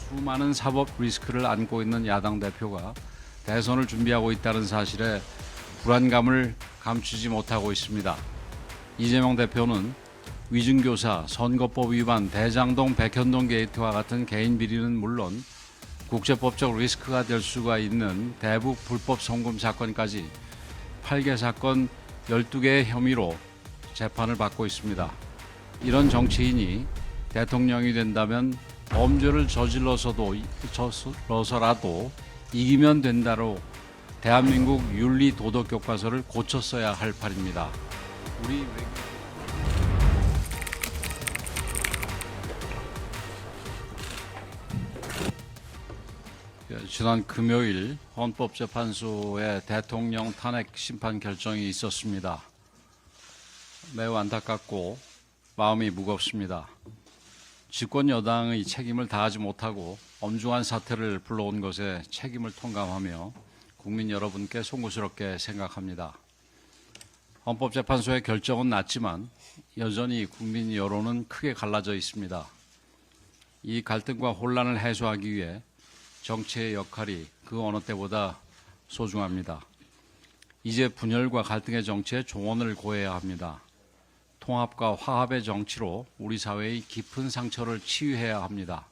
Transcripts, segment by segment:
수많은 사법 리스크를 안고 있는 야당 대표가 대선을 준비하고 있다는 사실에 불안감을 감추지 못하고 있습니다. 이재명 대표는 위증교사, 선거법 위반, 대장동, 백현동 게이트와 같은 개인 비리는 물론 국제법적 리스크가 될 수가 있는 대북 불법 송금 사건까지 8개 사건 12개의 혐의로 재판을 받고 있습니다. 이런 정치인이 대통령이 된다면 범죄를 저질러서라도 이기면 된다로 대한민국 윤리 도덕 교과서를 고쳤어야 할 판입니다. 우리 지난 금요일 헌법재판소의 대통령 탄핵 심판 결정이 있었습니다. 매우 안타깝고 마음이 무겁습니다. 집권 여당의 책임을 다하지 못하고 엄중한 사태를 불러온 것에 책임을 통감하며 국민 여러분께 송구스럽게 생각합니다. 헌법재판소의 결정은 났지만 여전히 국민 여론은 크게 갈라져 있습니다. 이 갈등과 혼란을 해소하기 위해 정치의 역할이 그 어느 때보다 소중합니다. 이제 분열과 갈등의 정치에 종언을 고해야 합니다. 통합과 화합의 정치로 우리 사회의 깊은 상처를 치유해야 합니다.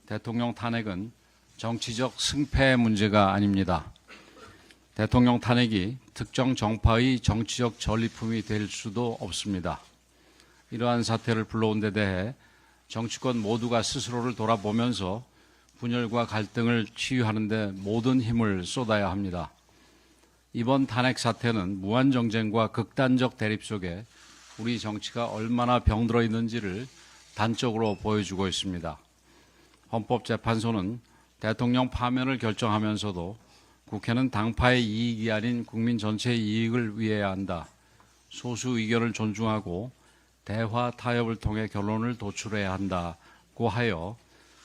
대통령 탄핵은 정치적 승패의 문제가 아닙니다. 대통령 탄핵이 특정 정파의 정치적 전리품이 될 수도 없습니다. 이러한 사태를 불러온 데 대해 정치권 모두가 스스로를 돌아보면서 분열과 갈등을 치유하는 데 모든 힘을 쏟아야 합니다. 이번 탄핵 사태는 무한정쟁과 극단적 대립 속에 우리 정치가 얼마나 병들어 있는지를 단적으로 보여주고 있습니다. 헌법재판소는 대통령 파면을 결정하면서도 국회는 당파의 이익이 아닌 국민 전체의 이익을 위해야 한다. 소수 의견을 존중하고 대화 타협을 통해 결론을 도출해야 한다고 하여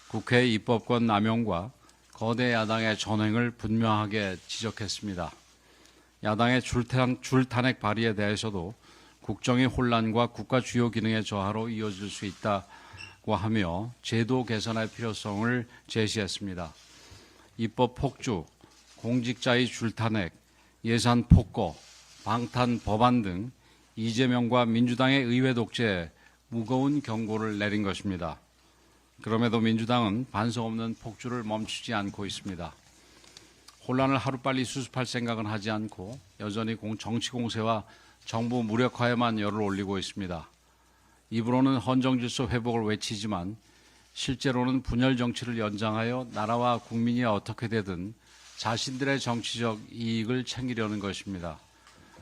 국회의 입법권 남용과 거대 야당의 전횡을 분명하게 지적했습니다. 야당의 줄탄핵 발의에 대해서도 국정의 혼란과 국가 주요 기능의 저하로 이어질 수 있다고 하며 제도 개선의 필요성을 제시했습니다. 입법 폭주, 공직자의 줄탄핵, 예산 폭거, 방탄 법안 등 이재명과 민주당의 의회 독재에 무거운 경고를 내린 것입니다. 그럼에도 민주당은 반성 없는 폭주를 멈추지 않고 있습니다. 혼란을 하루빨리 수습할 생각은 하지 않고 여전히 정치 공세와 정부 무력화에만 열을 올리고 있습니다. 입으로는 헌정질서 회복을 외치지만 실제로는 분열 정치를 연장하여 나라와 국민이 어떻게 되든 자신들의 정치적 이익을 챙기려는 것입니다.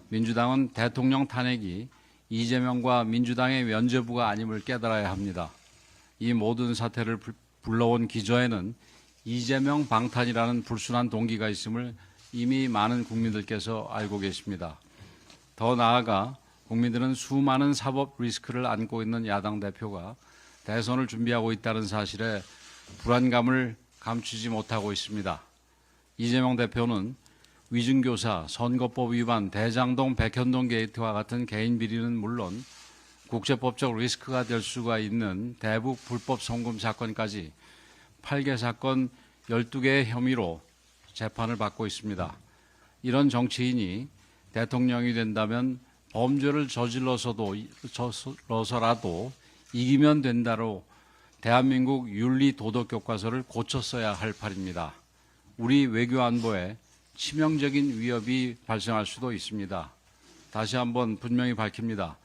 민주당은 대통령 탄핵이 이재명과 민주당의 면죄부가 아님을 깨달아야 합니다. 이 모든 사태를 불러온 기저에는 이재명 방탄이라는 불순한 동기가 있음을 이미 많은 국민들께서 알고 계십니다. 더 나아가 국민들은 수많은 사법 리스크를 안고 있는 야당 대표가 대선을 준비하고 있다는 사실에 불안감을 감추지 못하고 있습니다. 이재명 대표는 위증교사, 선거법 위반, 대장동, 백현동 게이트와 같은 개인 비리는 물론 국제법적 리스크가 될 수가 있는 대북 불법 송금 사건까지 8개 사건 12개의 혐의로 재판을 받고 있습니다. 이런 정치인이 대통령이 된다면 범죄를 저질러서라도 이기면 된다로 대한민국 윤리 도덕 교과서를 고쳤어야 할 판입니다. 우리 외교 안보에 치명적인 위협이 발생할 수도 있습니다. 다시 한번 분명히 밝힙니다.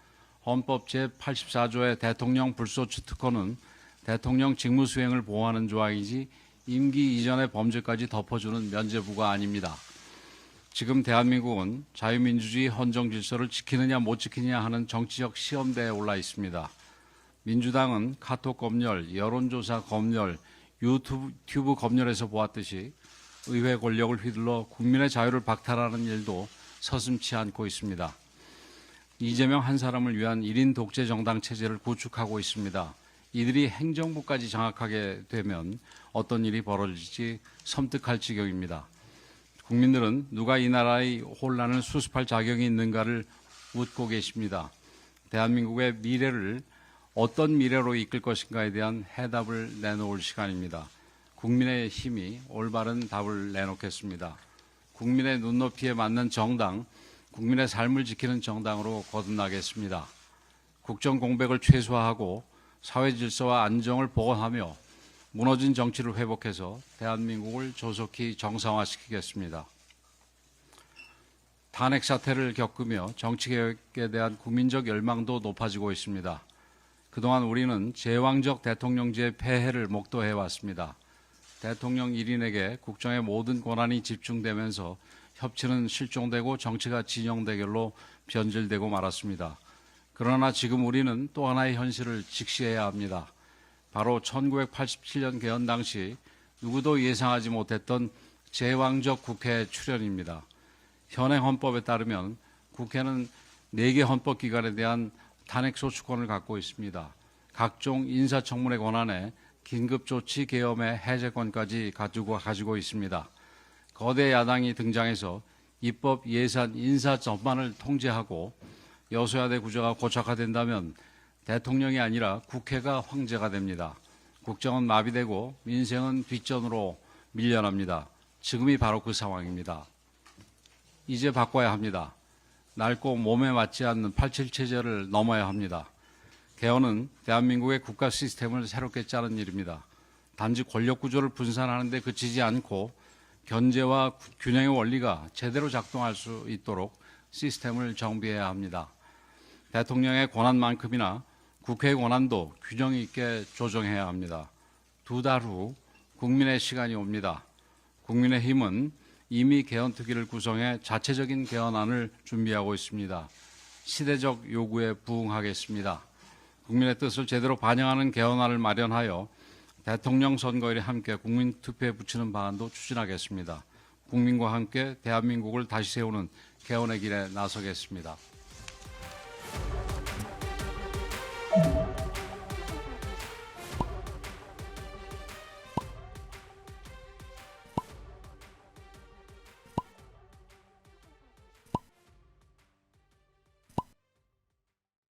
헌법 제84조의 대통령 불소추 특권은 대통령 직무수행을 보호하는 조항이지 임기 이전의 범죄까지 덮어주는 면죄부가 아닙니다. 지금 대한민국은 자유민주주의 헌정질서를 지키느냐 못 지키느냐 하는 정치적 시험대에 올라 있습니다. 민주당은 카톡 검열, 여론조사 검열, 유튜브 검열에서 보았듯이 의회 권력을 휘둘러 국민의 자유를 박탈하는 일도 서슴지 않고 있습니다. 이재명 한 사람을 위한 1인 독재 정당 체제를 구축하고 있습니다. 이들이 행정부까지 장악하게 되면 어떤 일이 벌어질지 섬뜩할 지경입니다. 국민들은 누가 이 나라의 혼란을 수습할 자격이 있는가를 묻고 계십니다. 대한민국의 미래를 어떤 미래로 이끌 것인가에 대한 해답을 내놓을 시간입니다. 국민의 힘이 올바른 답을 내놓겠습니다. 국민의 눈높이에 맞는 정당, 국민의 삶을 지키는 정당으로 거듭나겠습니다. 국정 공백을 최소화하고 사회 질서와 안정을 복원하며 무너진 정치를 회복해서 대한민국을 조속히 정상화시키겠습니다. 탄핵 사태를 겪으며 정치개혁에 대한 국민적 열망도 높아지고 있습니다. 그동안 우리는 제왕적 대통령제의 폐해를 목도해 왔습니다. 대통령 1인에게 국정의 모든 권한이 집중되면서 협치는 실종되고 정치가 진영 대결로 변질되고 말았습니다. 그러나 지금 우리는 또 하나의 현실을 직시해야 합니다. 바로 1987년 개헌 당시 누구도 예상하지 못했던 제왕적 국회 출현입니다. 현행 헌법에 따르면 국회는 4개 헌법기관에 대한 탄핵소추권을 갖고 있습니다. 각종 인사청문회 권한에 긴급조치 계엄의 해제권까지 가지고 있습니다. 거대 야당이 등장해서 입법, 예산, 인사 전반을 통제하고 여소야대 구조가 고착화된다면 대통령이 아니라 국회가 황제가 됩니다. 국정은 마비되고 민생은 뒷전으로 밀려납니다. 지금이 바로 그 상황입니다. 이제 바꿔야 합니다. 낡고 몸에 맞지 않는 87 체제를 넘어야 합니다. 개헌은 대한민국의 국가 시스템을 새롭게 짜는 일입니다. 단지 권력 구조를 분산하는 데 그치지 않고 견제와 균형의 원리가 제대로 작동할 수 있도록 시스템을 정비해야 합니다. 대통령의 권한만큼이나 국회의 권한도 균형 있게 조정해야 합니다. 2달 후 국민의 시간이 옵니다. 국민의힘은 이미 개헌특위를 구성해 자체적인 개헌안을 준비하고 있습니다. 시대적 요구에 부응하겠습니다. 국민의 뜻을 제대로 반영하는 개헌안을 마련하여 대통령 선거일에 함께 국민투표에 붙이는 방안도 추진하겠습니다. 국민과 함께 대한민국을 다시 세우는 개헌의 길에 나서겠습니다.